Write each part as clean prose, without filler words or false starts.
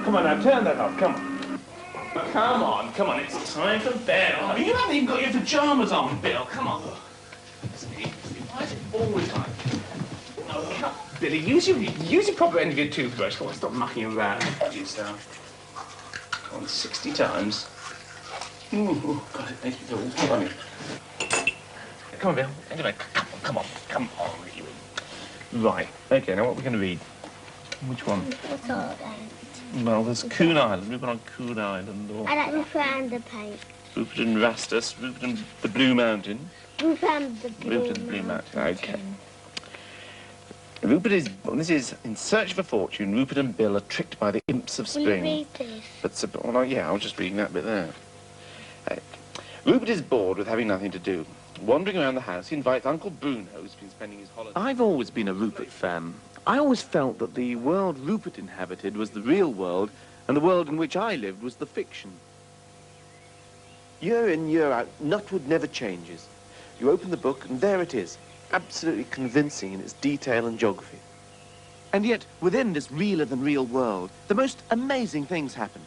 Come on now, turn that off, come on. Come on, it's time for bed. Oh, you haven't even got your pyjamas on, Bill, come on. See, why is it always like... Oh, Billy, use your proper end of your toothbrush. Come on, stop mucking around. Come on, 60 times. Ooh, God, it makes me feel all funny. Come on, Bill. Anyway, come on. Right, okay, now what are we going to read? Which one? What's all that? Well, there's Coon Island. Rupert on Coon Island, or... I like Rupert and the Paint. Rupert and Rastus, Rupert and the Blue Mountain. Rupert and the Blue Mountain, okay. Rupert is... Well, this is In Search of a Fortune. Rupert and Bill are tricked by the imps of spring. Will you read this? But, well, yeah, I was just reading that bit there. Rupert is bored with having nothing to do. Wandering around the house, he invites Uncle Bruno, who's been spending his holiday... I've always been a Rupert fan. I always felt that the world Rupert inhabited was the real world, and the world in which I lived was the fiction. Year in, year out, Nutwood never changes. You open the book, and there it is, absolutely convincing in its detail and geography. And yet, within this realer-than-real world, the most amazing things happen.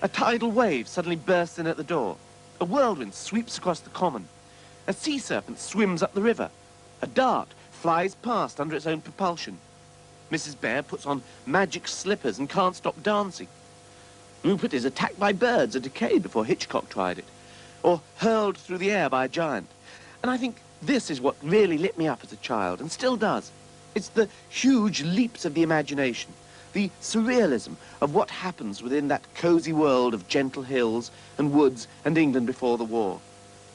A tidal wave suddenly bursts in at the door. A whirlwind sweeps across the common. A sea serpent swims up the river. A dart flies past under its own propulsion. Mrs. Bear puts on magic slippers and can't stop dancing. Rupert is attacked by birds a decade before Hitchcock tried it, or hurled through the air by a giant. And I think this is what really lit me up as a child, and still does. It's the huge leaps of the imagination, the surrealism of what happens within that cosy world of gentle hills and woods and England before the war.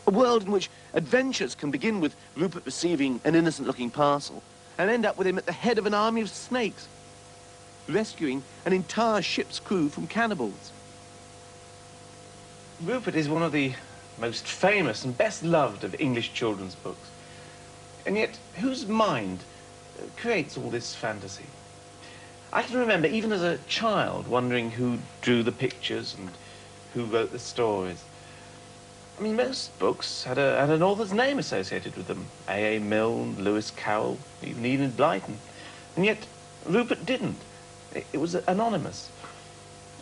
A world in which adventures can begin with Rupert receiving an innocent-looking parcel and end up with him at the head of an army of snakes, rescuing an entire ship's crew from cannibals. Rupert is one of the most famous and best-loved of English children's books. And yet, whose mind creates all this fantasy? I can remember, even as a child, wondering who drew the pictures and who wrote the stories. I mean, most books had an author's name associated with them. A.A. Milne, Lewis Carroll, even Enid Blyton. And yet, Rupert didn't. It was anonymous.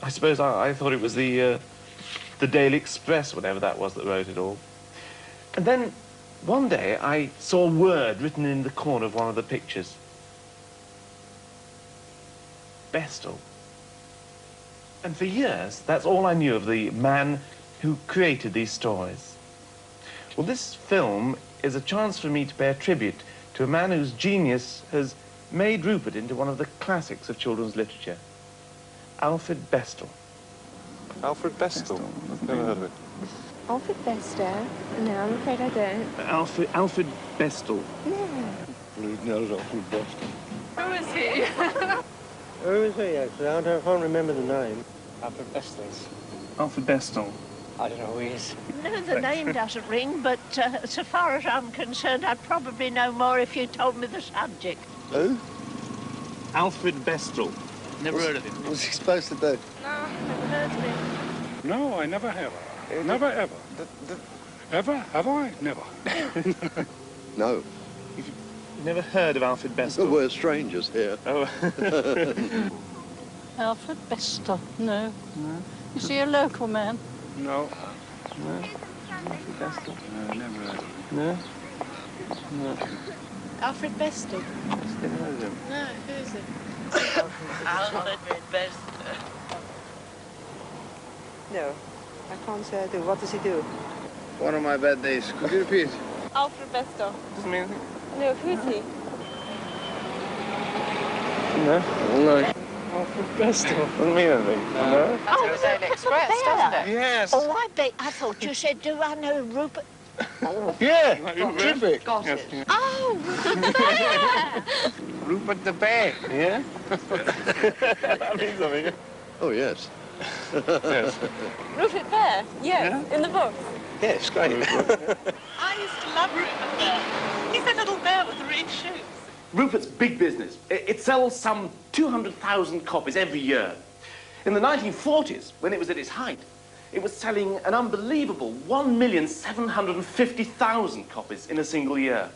I suppose I thought it was the Daily Express, whatever that was, that wrote it all. And then, one day, I saw a word written in the corner of one of the pictures. Bestall. And for years, that's all I knew of the man who created these stories. Well, this film is a chance for me to pay a tribute to a man whose genius has made Rupert into one of the classics of children's literature. Alfred Bestall. Alfred Bestall? I've never heard of it. Alfred Bestall? No, I'm afraid I don't. Alfred Bestall. No. No, Alfred Bestall. Who is he? Who is he, actually? I can't remember the name. Alfred Bestall. Alfred Bestall. I don't know who he is. No, the name doesn't ring, but so far as I'm concerned, I'd probably know more if you told me the subject. Who? Alfred Bestall. Never heard of him. What's he supposed to do? No, never heard of him. No, I never have. Never, ever. Ever? Have I? Never. No. You've never heard of Alfred Bestall? We're strangers here. Oh. Alfred Bestall? No. Is he a local man? No. No. Alfred Bestall? No, never heard of him. No? No. Alfred Bestall? Never heard of him. No, who is it? Alfred Bestall. No, I can't say I do. What does he do? One of my bad days. Could you repeat? Alfred Bestall. Doesn't mean anything? No, who is he? No. No. Alfred Bestall. Doesn't mean anything. No? Oh, the Daily Express, doesn't it? Yes. Oh, I thought you said, do I know Rupert? Yeah, Terrific. Got Yes. it. Oh, Rupert Bear! Rupert the Bear. Yeah? That means something. Oh, yes. Yes. Rupert Bear? Yes, in the book. Yes, great. I used to love Rupert Bear. He's a little bear with red shoes. Rupert's big business. It sells some 200,000 copies every year. In the 1940s, when it was at its height, it was selling an unbelievable 1,750,000 copies in a single year.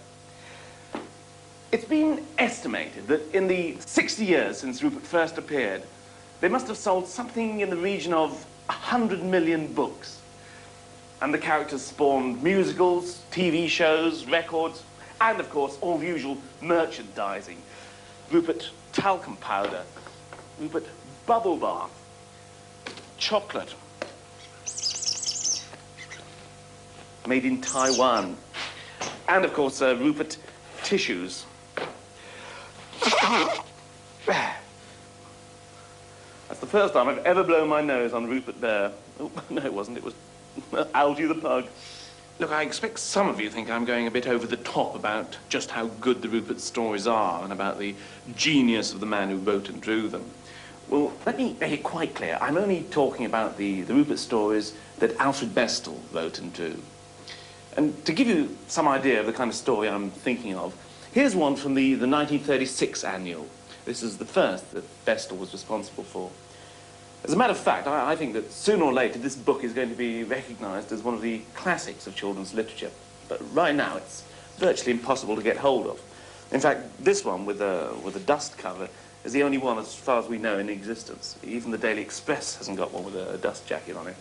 It's been estimated that in the 60 years since Rupert first appeared, They must have sold something in the region of 100 million books. And the characters spawned musicals, TV shows, records, and, of course, all the usual merchandising. Rupert talcum powder, Rupert bubble bath, chocolate, made in Taiwan, and, of course, Rupert tissues. That's the first time I've ever blown my nose on Rupert Bear. Oh, no, it wasn't. It was Algie the pug. Look, I expect some of you think I'm going a bit over the top about just how good the Rupert stories are and about the genius of the man who wrote and drew them. Well, let me make it quite clear. I'm only talking about the Rupert stories that Alfred Bestall wrote and drew. And to give you some idea of the kind of story I'm thinking of, here's one from the 1936 annual. This is the first that Bestall was responsible for. As a matter of fact, I think that sooner or later this book is going to be recognised as one of the classics of children's literature. But right now it's virtually impossible to get hold of. In fact, this one with a dust cover is the only one, as far as we know, in existence. Even the Daily Express hasn't got one with a dust jacket on it.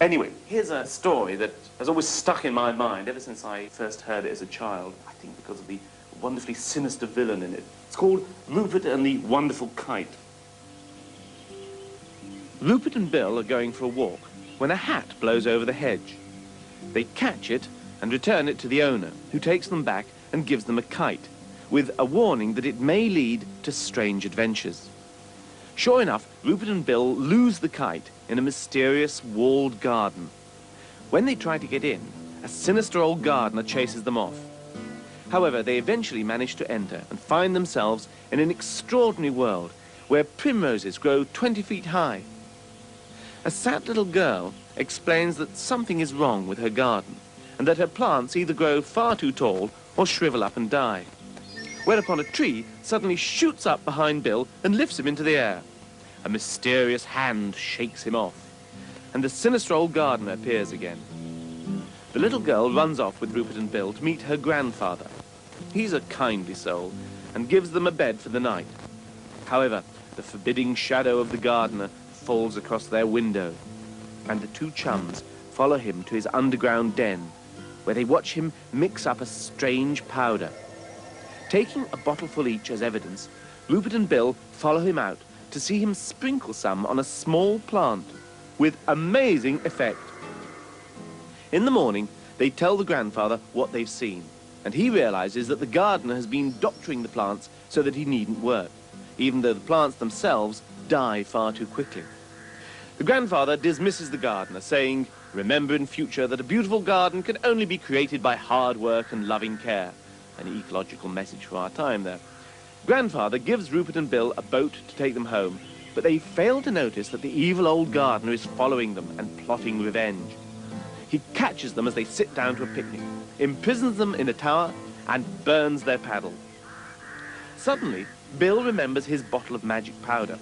Anyway, here's a story that has always stuck in my mind ever since I first heard it as a child, I think because of the wonderfully sinister villain in it. It's called Rupert and the Wonderful Kite. Rupert and Bill are going for a walk when a hat blows over the hedge. They catch it and return it to the owner, who takes them back and gives them a kite, with a warning that it may lead to strange adventures. Sure enough, Rupert and Bill lose the kite in a mysterious walled garden. When they try to get in, a sinister old gardener chases them off. However, they eventually manage to enter and find themselves in an extraordinary world where primroses grow 20 feet high. A sad little girl explains that something is wrong with her garden and that her plants either grow far too tall or shrivel up and die. Whereupon a tree suddenly shoots up behind Bill and lifts him into the air. A mysterious hand shakes him off, and the sinister old gardener appears again. The little girl runs off with Rupert and Bill to meet her grandfather. He's a kindly soul and gives them a bed for the night. However, the forbidding shadow of the gardener falls across their window, and the two chums follow him to his underground den, where they watch him mix up a strange powder. Taking a bottleful each as evidence, Rupert and Bill follow him out to see him sprinkle some on a small plant, with amazing effect. In the morning, they tell the grandfather what they've seen, and he realizes that the gardener has been doctoring the plants so that he needn't work, even though the plants themselves die far too quickly. The grandfather dismisses the gardener, saying, "Remember in future that a beautiful garden can only be created by hard work and loving care." An ecological message for our time there. Grandfather gives Rupert and Bill a boat to take them home, but they fail to notice that the evil old gardener is following them and plotting revenge. He catches them as they sit down to a picnic, imprisons them in a tower, and burns their paddle. Suddenly, Bill remembers his bottle of magic powder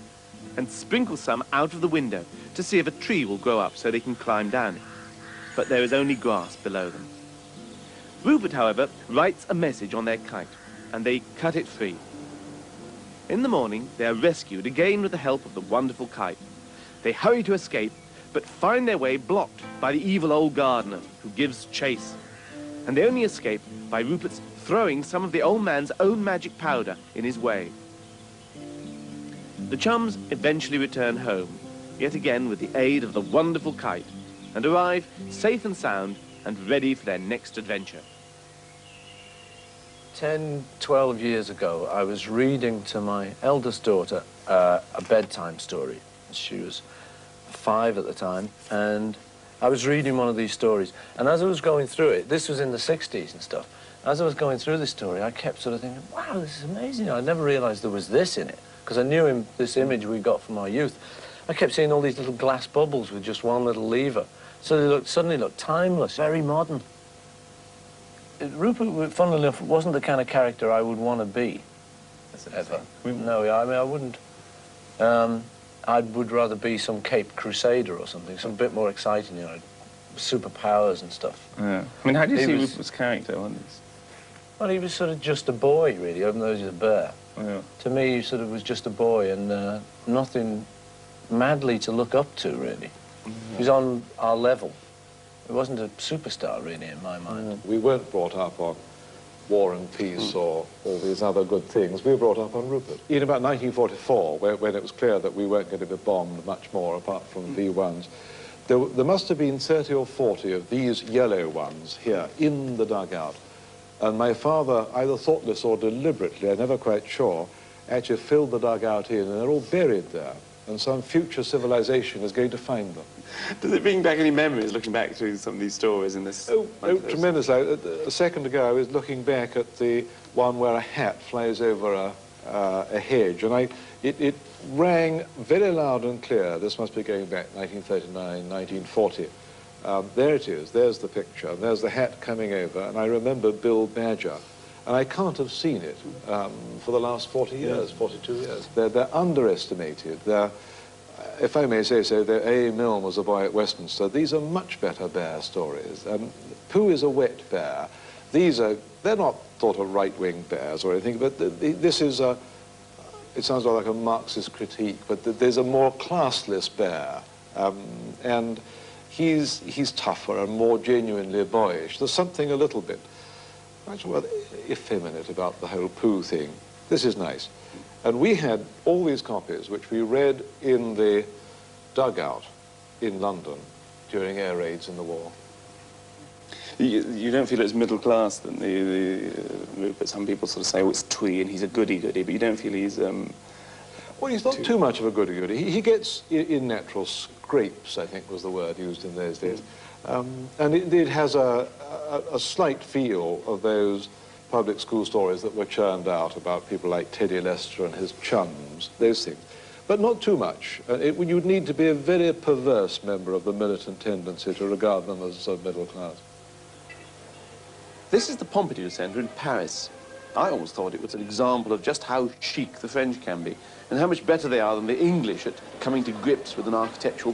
and sprinkles some out of the window to see if a tree will grow up so they can climb down it. But there is only grass below them. Rupert, however, writes a message on their kite, and they cut it free. In the morning, they are rescued again with the help of the wonderful kite. They hurry to escape, but find their way blocked by the evil old gardener, who gives chase. And they only escape by Rupert's throwing some of the old man's own magic powder in his way. The chums eventually return home, yet again with the aid of the wonderful kite, and arrive safe and sound and ready for their next adventure. 10, 12 years ago, I was reading to my eldest daughter a bedtime story. She was 5 at the time, and I was reading one of these stories. And as I was going through it, this was in the 60s and stuff, as I was going through this story, I kept sort of thinking, wow, this is amazing. I never realized there was this in it, because I knew this image we got from our youth. I kept seeing all these little glass bubbles with just one little lever. So they suddenly looked timeless, very modern. Rupert, funnily enough, wasn't the kind of character I would want to be, ever. No, I mean, I wouldn't. I would rather be some Caped Crusader or something, some bit more exciting, you know, superpowers and stuff. Yeah. I mean, how do you see Rupert's character on this? Well, he was sort of just a boy, really, even though he's a bear. Yeah. To me, he sort of was just a boy, and nothing madly to look up to, really. He was on our level. He wasn't a superstar, really, in my mind. We weren't brought up on War and Peace or all these other good things. We were brought up on Rupert. In about 1944, when it was clear that we weren't going to be bombed much more apart from V1s, there must have been 30 or 40 of these yellow ones here in the dugout. And my father, either thoughtless or deliberately, I'm never quite sure, actually filled the dugout in, and they're all buried there. And some future civilization is going to find them. Does it bring back any memories, looking back through some of these stories in this? Oh, tremendously. A second ago, I was looking back at the one where a hat flies over a hedge, and it rang very loud and clear. This must be going back 1939, 1940. There it is. There's the picture. And there's the hat coming over, and I remember Bill Badger. And I can't have seen it for the last 40 years, 42 years. They're underestimated. If I may say so, A. Milne was a boy at Westminster. These are much better bear stories. Pooh is a wet bear. They're not thought of right-wing bears or anything, but this is it sounds like a Marxist critique, but there's a more classless bear. And he's tougher and more genuinely boyish. There's something a little bit well, effeminate about the whole Pooh thing. This is nice. And we had all these copies, which we read in the dugout in London during air raids in the war. You don't feel it's middle class, then, Rupert? Some people sort of say, oh, it's twee and he's a goody-goody, but you don't feel he's... Well, he's not too much of a goody-goody. He gets in natural scrapes, I think was the word used in those days. And it has a slight feel of those public school stories that were churned out about people like Teddy Lester and his chums, those things. But not too much. You'd need to be a very perverse member of the militant tendency to regard them as middle class. This is the Pompidou Centre in Paris. I always thought it was an example of just how chic the French can be, and how much better they are than the English at coming to grips with an architectural